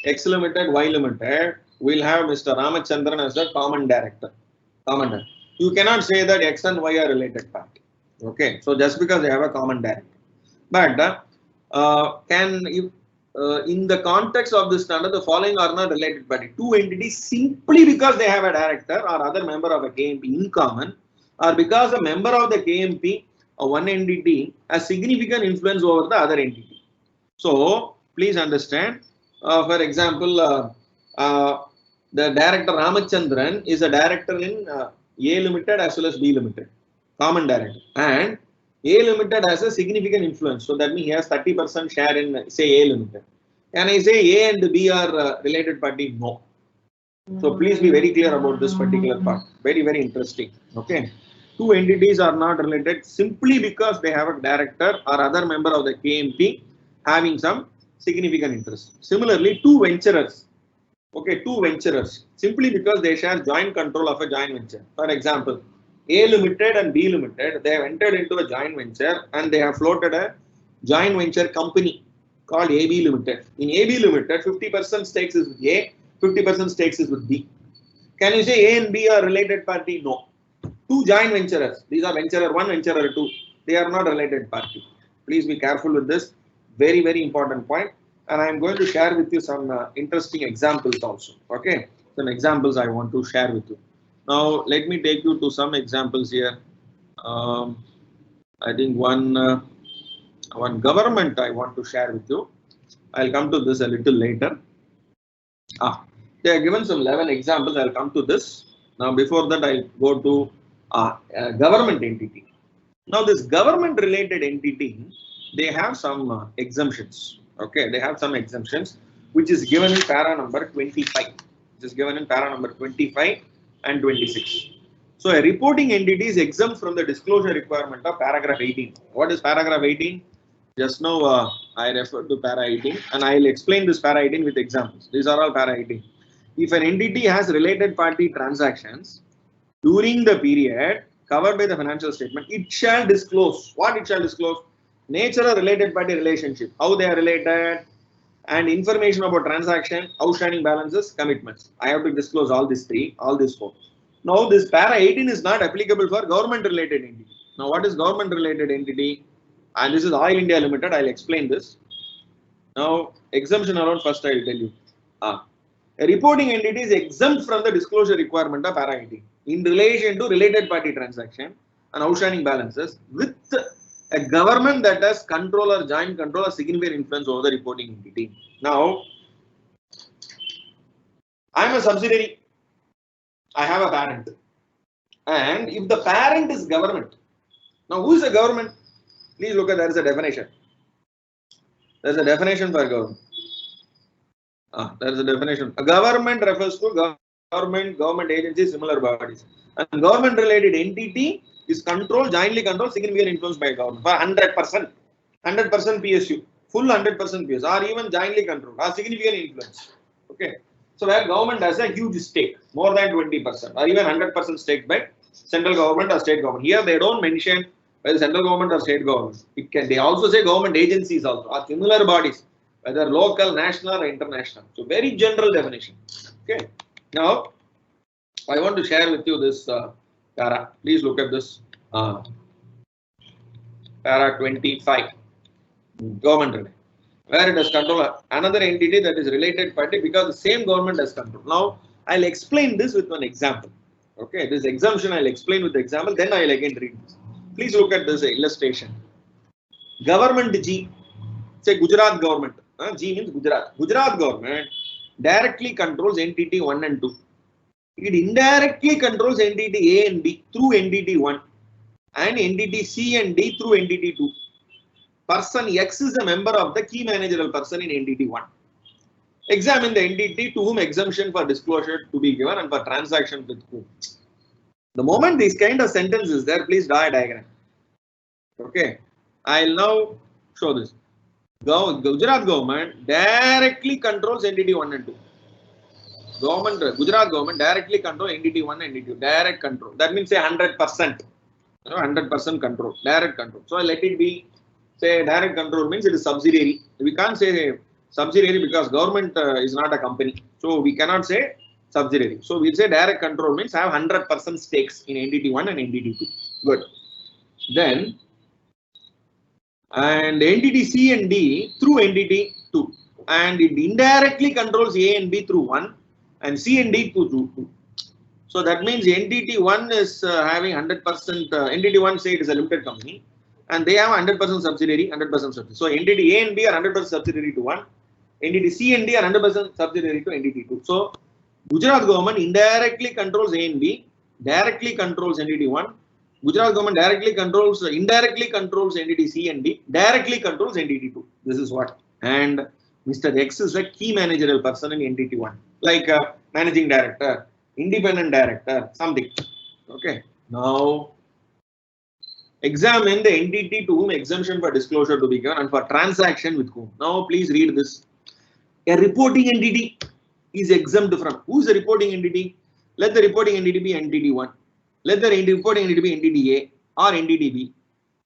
X Limited, Y Limited will have Mr. Ramachandran as the common director. You cannot say that X and Y are related party. Okay, so just because they have a common director. But in the context of this standard, the following are not related party. 2 entities simply because they have a director or other member of a KMP in common, or because a member of the KMP or one entity has significant influence over the other entity. So please understand. For example, the director Ramachandran is a director in A Limited as well as B Limited, common director, and A Limited has a significant influence. So that means he has 30% share in, say, A Limited. Can I say A and B are related party? No. So please be very clear about this particular part. Very, very interesting. Okay. 2 entities are not related simply because they have a director or other member of the KMP having some significant interest. Similarly, 2 venturers. Okay, 2 venturers simply because they share joint control of a joint venture. For example, A Limited and B Limited, they have entered into a joint venture and they have floated a joint venture company called AB Limited. In AB Limited, 50% stakes is with A, 50% stakes is with B. Can you say A and B are related party? No. 2 joint venturers. These are venturer 1, venturer 2. They are not related party. Please be careful with this. Very, very important point. And I am going to share with you some interesting examples also. Okay. Some examples I want to share with you. Now, let me take you to some examples here. I think one government I want to share with you. I'll come to this a little later. They are given some 11 examples. I'll come to this. Now, before that, I'll go to a government entity. Now, this government related entity, they have some exemptions. Okay, they have some exemptions, which is given in para number 25. Which is given in para number 25 and 26. So, a reporting entity is exempt from the disclosure requirement of paragraph 18. What is paragraph 18? Just now, I referred to para 18 and I will explain this para 18 with examples. These are all para 18. If an entity has related party transactions during the period covered by the financial statement, it shall disclose. What it shall disclose? Nature of related party relationship, how they are related, and information about transaction, outstanding balances, commitments. I have to disclose all these 3, all these 4. Now, this para 18 is not applicable for government related entity. Now, what is government related entity? And this is Oil India Limited. I'll explain this. Now, exemption around first I will tell you. A reporting entity is exempt from the disclosure requirement of para 18 in relation to related party transaction and outstanding balances with a government that has control or joint control or significant influence over the reporting entity. Now, I am a subsidiary. I have a parent. And if the parent is government, now who is the government? Please look at, there is a definition. There is a definition for government. There is a definition. A government refers to government agencies, similar bodies. And government related entity is controlled, jointly controlled, significant influence by government for 100%. 100% PSU, full 100% PSU, or even jointly controlled, or significant influence. Okay. So where government has a huge stake, more than 20%, or even 100% stake by central government or state government. Here they don't mention whether central government or state government. It can, they also say government agencies also, or similar bodies, whether local, national or international. So very general definition. Okay. Now, I want to share with you this para. Please look at this para 25. Government related, where it has control another entity that is related party because the same government has control. Now, I'll explain this with one example. Okay, this exemption I'll explain with the example, then I'll again read this. Please look at this illustration. Government G, say Gujarat government. G means Gujarat. Gujarat government directly controls entity 1 and 2. It indirectly controls entity A and B through entity 1 and entity C and D through entity 2. Person X is a member of the key managerial person in entity 1. Examine the entity to whom exemption for disclosure to be given and for transaction with whom. The moment this kind of sentence is there, please draw a diagram. Okay, I'll now show this. Gujarat government directly controls entity 1 and 2. Gujarat government directly control entity 1 and entity 2. Direct control. That means say 100%. 100% control. Direct control. So let it be, say direct control means it is subsidiary. We can't say subsidiary because government is not a company. So we cannot say subsidiary. So we say direct control means have 100% stakes in entity 1 and entity 2. Good. Then, and entity C and D through entity 2. And it indirectly controls A and B through 1 and C and D through 2. So that means entity 1 is having 100%, entity 1 say it is a limited company and they have 100% subsidiary, 100% subsidiary. So entity A and B are 100% subsidiary to 1, entity C and D are 100% subsidiary to entity 2. So Gujarat government indirectly controls A and B, directly controls entity 1. Gujarat government indirectly controls entity C and D, directly controls entity 2. This is what. And Mr. X is a key managerial person in entity 1, like managing director, independent director, something. Okay. Now, examine the entity to whom exemption for disclosure to be given and for transaction with whom. Now, please read this. A reporting entity is exempt from. Who is the reporting entity? Let the reporting entity be entity 1. Let the reporting entity be entity A or entity B,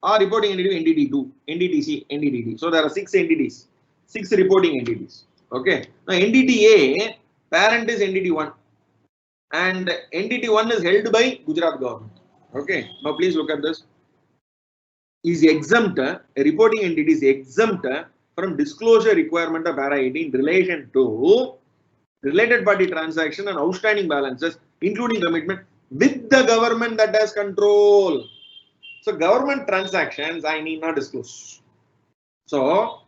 or reporting entity be entity 2, entity C, entity D. So there are 6 entities, 6 reporting entities. Okay. Now entity A, parent is entity 1, and entity 1 is held by Gujarat government. Okay. Now please look at this. Is exempt, a reporting entity is exempt from disclosure requirement of para 18 in relation to related party transaction and outstanding balances, including commitment with the government that has control. So government transactions I need not disclose. So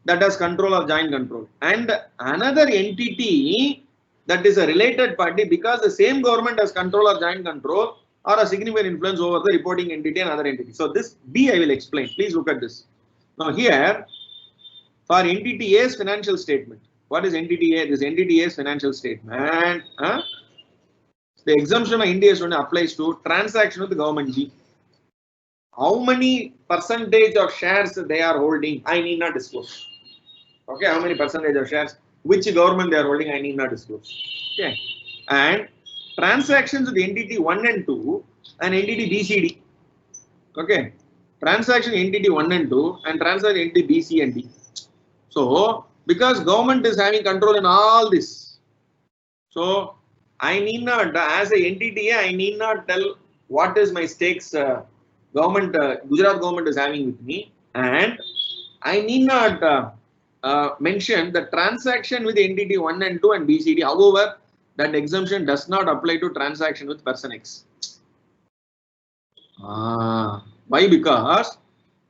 that has control or joint control. And another entity that is a related party because the same government has control or joint control or a significant influence over the reporting entity and other entity. So this B I will explain. Please look at this. Now here for entity A's financial statement. What is entity A? This entity A's financial statement. The exemption of India applies to transaction with the government G. How many percentage of shares they are holding, I need not disclose. Okay, how many percentage of shares, which government they are holding, I need not disclose. Okay, and transactions with entity 1 and 2 and entity BCD. Okay, transaction entity 1 and 2 and transaction entity BC and D. So, because government is having control in all this, so I need not, as a entity, I need not tell what is my stakes government, Gujarat government is having with me, and I need not mention the transaction with entity 1 and 2 and BCD. However, that exemption does not apply to transaction with person X. Why? Because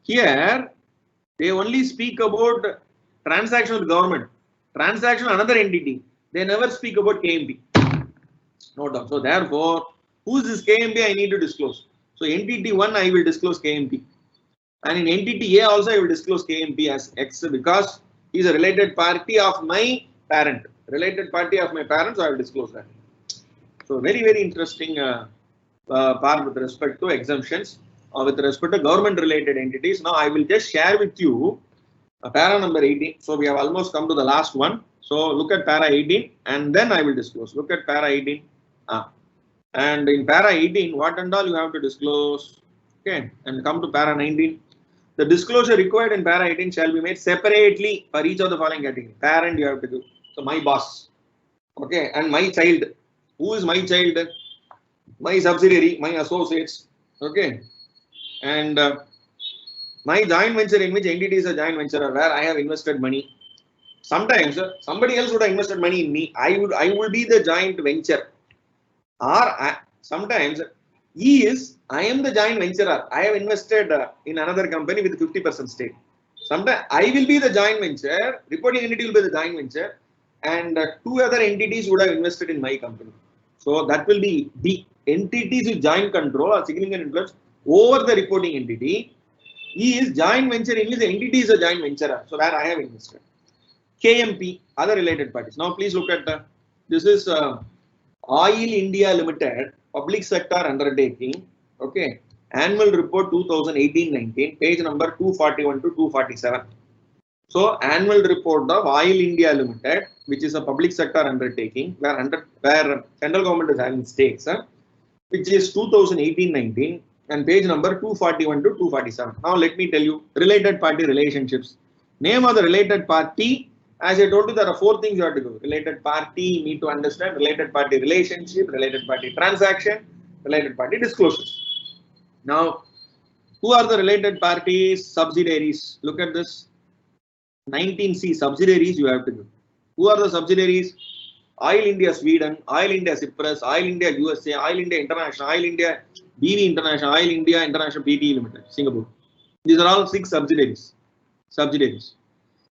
here they only speak about transaction with government, transaction another entity. They never speak about KMP. No doubt. So therefore, who is this KMP? I need to disclose. So entity 1 I will disclose KMP, and in entity A also I will disclose KMP as X because he is a related party of my parent. Related party of my parent, so I will disclose that. So very interesting part with respect to exemptions with respect to government related entities. Now I will just share with you para number 18. So we have almost come to the last one. So look at para 18 and then I will disclose. Look at para 18. And in para 18, what and all you have to disclose. Okay, and come to para 19. The disclosure required in para 18 shall be made separately for each of the following category. Parent you have to do. So my boss. Okay, and my child. Who is my child? My subsidiary, my associates. Okay, and my joint venture in which entity is a joint venture where I have invested money. Sometimes somebody else would have invested money in me. I will be the joint venture. Or sometimes I am the joint venturer. I have invested in another company with 50% stake. Sometimes I will be the joint venture, reporting entity will be the joint venture, and 2 other entities would have invested in my company. So that will be the entities with joint control or significant influence over the reporting entity. He is joint venture in which the entity is a joint venturer. So where I have invested. KMP, other related parties. Now please look at this is Oil India Limited, public sector undertaking. Okay, annual report 2018-19, page number 241 to 247. So annual report of Oil India Limited, which is a public sector undertaking, where central government is having stakes, which is 2018-19, and page number 241 to 247. Now let me tell you related party relationships. Name of the related party. As I told you, there are 4 things you have to do. Related party, you need to understand related party relationship, related party transaction, related party disclosures. Now, who are the related parties? Subsidiaries. Look at this. 19C subsidiaries you have to do. Who are the subsidiaries? Oil India Sweden, Oil India Cyprus, Oil India USA, Oil India International, Oil India BV International, Oil India International PT Limited, Singapore. These are all 6 subsidiaries.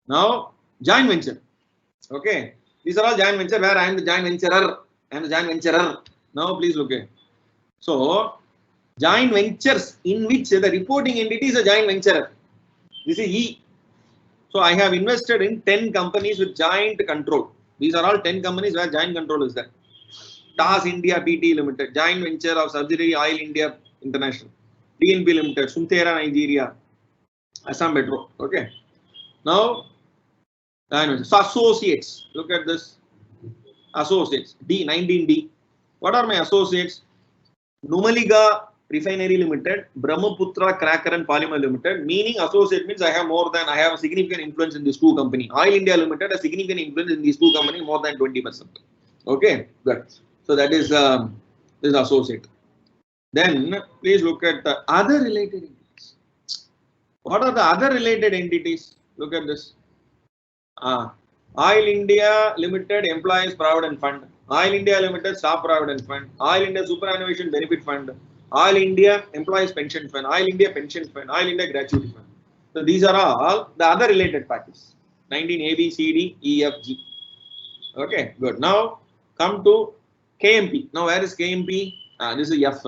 Now, joint venture. Okay. These are all joint venture where I am the joint venturer. I am the joint venturer. Now, please look at. So, joint ventures in which the reporting entity is a joint venturer. This is E. So, I have invested in 10 companies with joint control. These are all 10 companies where joint control is there. TAS India PT Limited, joint venture of subsidiary Oil India International. DNB Limited, Suntera Nigeria, Assam Metro. Okay. Now, so associates. Look at this. Associates. D, 19D. What are my associates? Numaliga Refinery Limited, Brahmaputra Cracker and Polymer Limited. Meaning associate means I have a significant influence in these 2 companies. Oil India Limited has significant influence in these 2 companies, more than 20%. Okay, good. So that is this associate. Then please look at the other related entities. What are the other related entities? Look at this. Oil India Limited Employees Provident Fund, Oil India Limited Staff Provident Fund, Oil India Superannuation Benefit Fund, Oil India Employees Pension Fund, Oil India Pension Fund, Oil India Gratuity Fund. So these are all the other related parties. 19 A, B, C, D, E, F, G. Okay, good. Now come to KMP. Now where is KMP? This is F.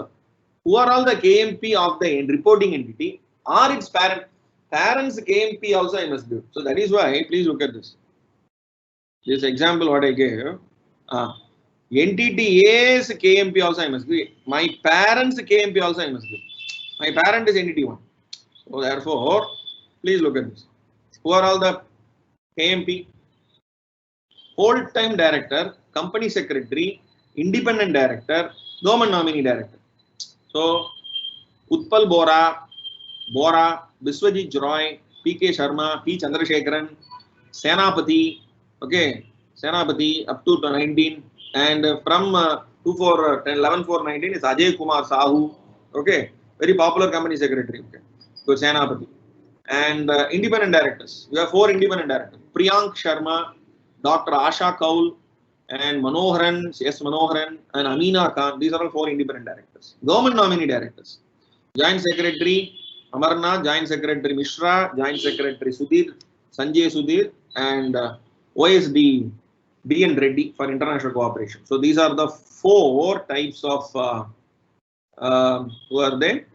Who are all the KMP of the reporting entity? Or its parent? Parents KMP also I must do. So that is why, please look at this. This example what I gave. Entity A's KMP also I must give. My parents KMP also I must give. My parent is entity 1. So therefore, please look at this. Who are all the KMP? Whole-time director, company secretary, independent director, government nominee director. So, Utpal Bora, Biswajit Roy, P.K. Sharma, P. Chandrasekharan, Senapati, okay, Senapati up to 19, and from 11/4/19 is Ajay Kumar Sahu, okay, very popular company secretary, okay, so Senapati. And independent directors, we have 4 independent directors, Priyank Sharma, Dr. Asha Kaul, and Manoharan, S. Manoharan, and Amina Khan. These are all 4 independent directors. Government nominee directors, Joint Secretary Amarnath, Joint Secretary Mishra, Joint Secretary Sudhir, Sanjay Sudhir, and OSD B.N. Reddy for international cooperation. So these are the 4 types of who are they?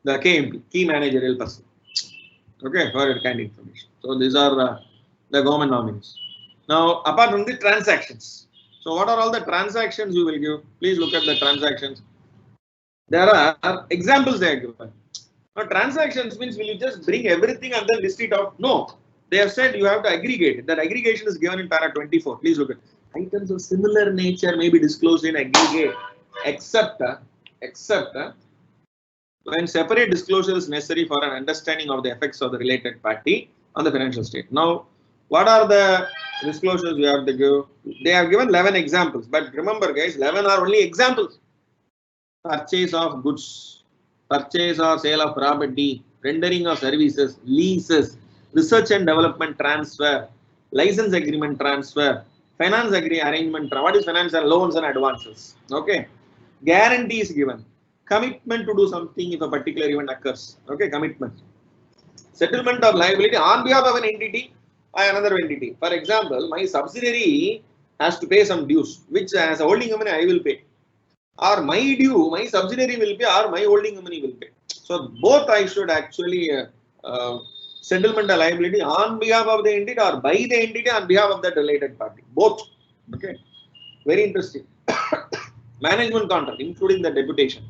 The KMP, key managerial person. Okay, for your kind information. So these are the government nominees. Now, apart from the transactions, so what are all the transactions you will give? Please look at the transactions. There are examples they are given. Now, transactions means will you just bring everything and then list it out? No, they have said you have to aggregate it. That aggregation is given in para 24. Please look at items of similar nature may be disclosed in aggregate, except when separate disclosure is necessary for an understanding of the effects of the related party on the financial state. Now, what are the disclosures we have to give? They have given 11 examples, but remember guys, 11 are only examples. Purchase of goods, purchase or sale of property, rendering of services, leases, research and development transfer, license agreement transfer, finance arrangement. What is finance? And loans and advances. Okay. Guarantee is given. Commitment to do something if a particular event occurs. Okay, commitment. Settlement of liability on behalf of an entity by another entity. For example, my subsidiary has to pay some dues, which as a holding company I will pay. Or my due, my subsidiary will pay, or my holding company will pay. So both I should actually settlement of liability on behalf of the entity or by the entity on behalf of that related party. Both. Okay. Very interesting. Management contract, including the deputation.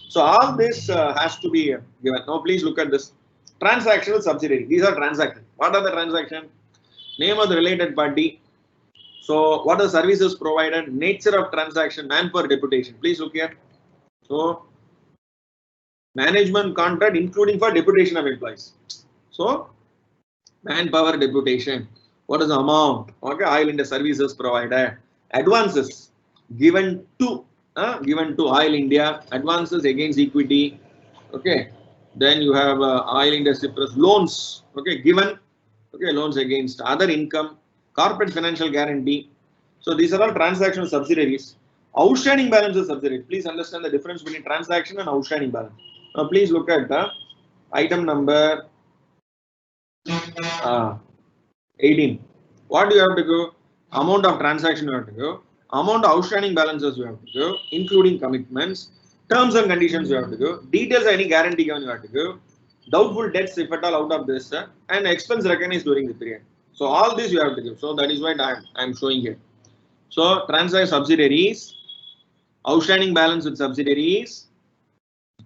So all this has to be given. Now please look at this. Transactional subsidiary. These are transactions. What are the transactions? Name of the related party. So what are services provided? Nature of transaction, manpower deputation. Please look here. So management contract including for deputation of employees. So manpower deputation. What is the amount? Okay, Oil India services provided. Advances given to Oil India. Advances against equity. Okay. Then you have Oil India Cyprus loans. Okay, given. Okay, loans against other income. Corporate financial guarantee. So these are all transactional subsidiaries. Outstanding balance of subsidiaries. Please understand the difference between transaction and outstanding balance. Now please look at the item number 18. What do you have to go? Amount of transaction you have to go. Amount of outstanding balances you have to go, including commitments. Terms and conditions you have to go. Details of any guarantee given you have to go. Doubtful debts if at all out of this, and expense recognized during the period. So all this you have to give. So that is what I am showing here. So transact subsidiaries, outstanding balance with subsidiaries,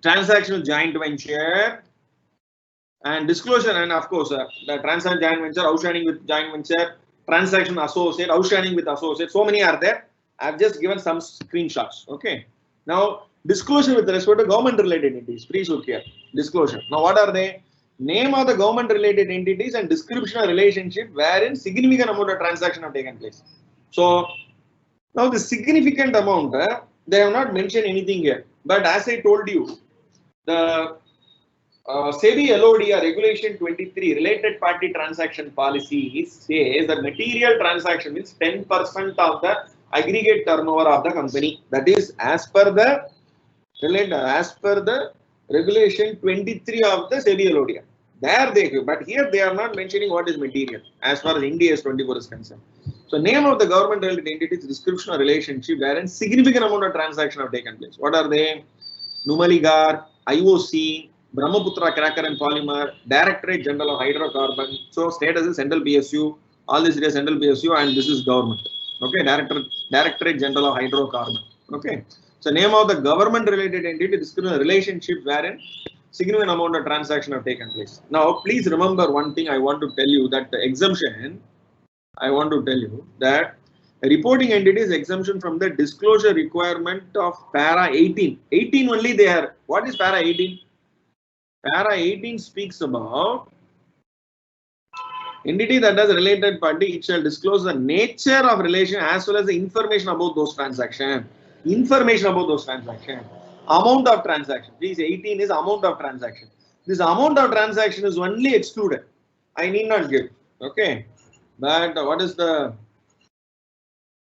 transactional joint venture, and disclosure, and of course the transaction joint venture, outstanding with joint venture, transaction associate, outstanding with associate. So many are there. I've just given some screenshots. Okay. Now disclosure with respect to government related entities. Please look here. Disclosure. Now what are they? Name of the government related entities and description of relationship wherein significant amount of transaction have taken place. So now the significant amount, they have not mentioned anything here. But as I told you, the SEBI LOD Regulation 23 related party transaction policy says that material transaction means 10% of the aggregate turnover of the company. That is as per the Regulation 23 of the SEBI LOD. There they give, but here they are not mentioning what is material as far as India AS 24 is concerned. So name of the government related entities, description of relationship wherein significant amount of transaction have taken place. What are they? Numaligarh, IOC, Brahmaputra Cracker and Polymer, Directorate General of Hydrocarbon. So status is central PSU, all this is central PSU and this is government. Okay, Directorate General of Hydrocarbon. Okay. So name of the government related entity, description of relationship wherein significant amount of transaction have taken place. Now please remember one thing I want to tell you, that the exemption, I want to tell you that a reporting entity is exemption from the disclosure requirement of para 18. 18 only they are. What is para 18? Para 18 speaks about entity that has a related party, it shall disclose the nature of relation as well as the information about those transactions. Information about those transactions. Amount of transaction. Please, 18 is amount of transaction. This amount of transaction is only excluded. I need not give. Okay. But what is the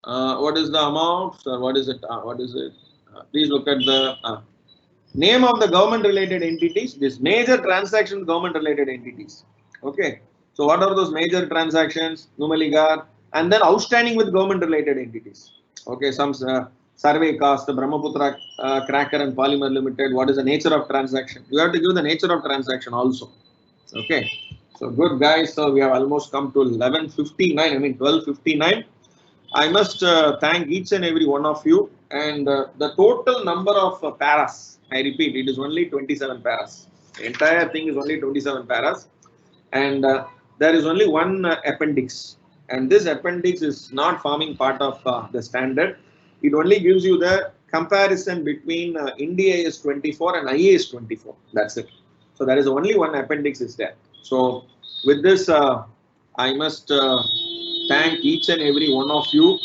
amount? So what is it? Please look at the name of the government related entities. This major transaction government related entities. Okay. So what are those major transactions? Numaligarh, and then outstanding with government related entities. Okay. Some survey cost, the Brahmaputra Cracker and Polymer Limited. What is the nature of transaction? You have to give the nature of transaction also. Okay. So good guys. So we have almost come to 11:59. I mean 12:59. I must thank each and every one of you, and the total number of paras, I repeat, it is only 27 paras. The entire thing is only 27 paras, and there is only one appendix, and this appendix is not forming part of the standard. It only gives you the comparison between India AS 24 and IAS 24. That's it. So there is only one appendix is there. So with this, I must thank each and every one of you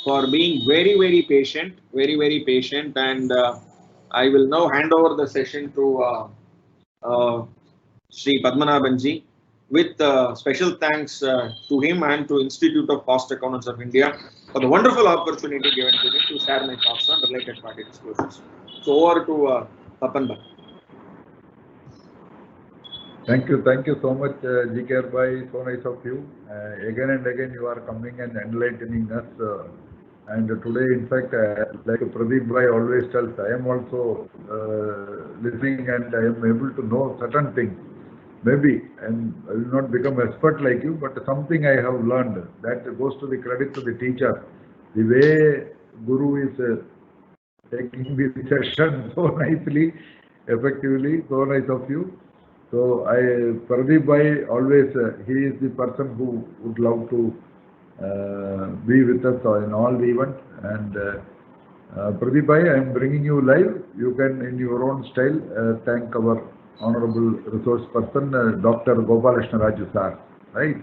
for being very, very patient, and I will now hand over the session to Sri Padmanabhanji with special thanks to him and to Institute of Cost Accountants of India for the wonderful opportunity given to me to share my thoughts on related party disclosures. So over to Tapan Bhai. Thank you so much, GKR Bhai. So nice of you. Again and again, you are coming and enlightening us. And today, in fact, like Pradeep Bhai always tells, I am also listening and I am able to know certain things. Maybe I will not become expert like you, but something I have learned that goes to the credit to the teacher. The way Guru is taking the session so nicely, effectively, so nice of you. So Pradeep Bhai always, he is the person who would love to be with us in all the events. And Pradeep Bhai, I am bringing you live. You can, in your own style, thank our honorable resource person, Dr. Gopalakrishna Raju sir. Right?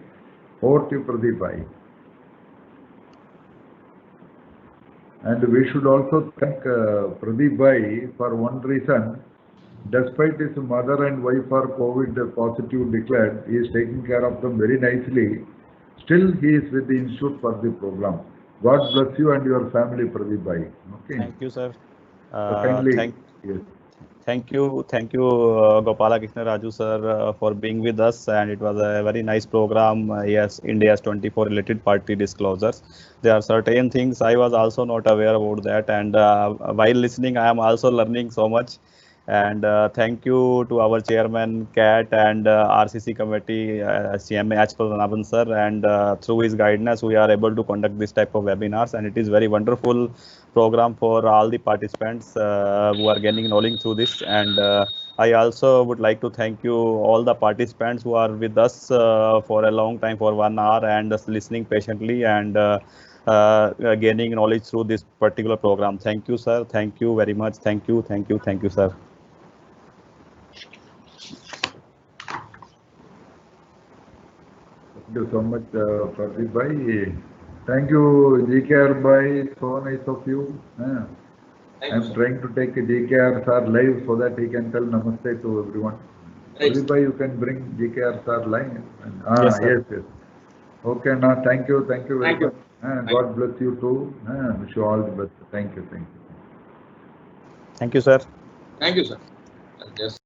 Over to you, Pradeep Bhai. And we should also thank Pradeep Bhai for one reason. Despite his mother and wife are COVID positive declared, he is taking care of them very nicely. Still, he is with the institute for the program. God bless you and your family, Pradeep Bhai. Okay. Thank you, sir. Kindly. Yes. Thank you, Gopalakrishna Raju sir, for being with us, and it was a very nice program. Yes, India's 24 related party disclosures. There are certain things I was also not aware about that, and while listening, I am also learning so much. And thank you to our chairman CAT and RCC committee, CMA H. Padmanabhan sir, and through his guidance, we are able to conduct this type of webinars, and it is very wonderful program for all the participants who are gaining knowledge through this. And I also would like to thank you all the participants who are with us for a long time, for 1 hour, and listening patiently and gaining knowledge through this particular program. Thank you, sir. Thank you very much. Thank you, sir. Thank you so much, Pradeep Bhai. Thank you, GKR Bhai. So nice of you. I'm trying to take GKR sir live so that he can tell namaste to everyone. Pradeep Bhai, you can bring GKR sir live. Yes, sir. Yes. Okay, now thank you very much. God bless you too. Wish you all the best. Thank you. Thank you, sir. Thank you, sir. Yes.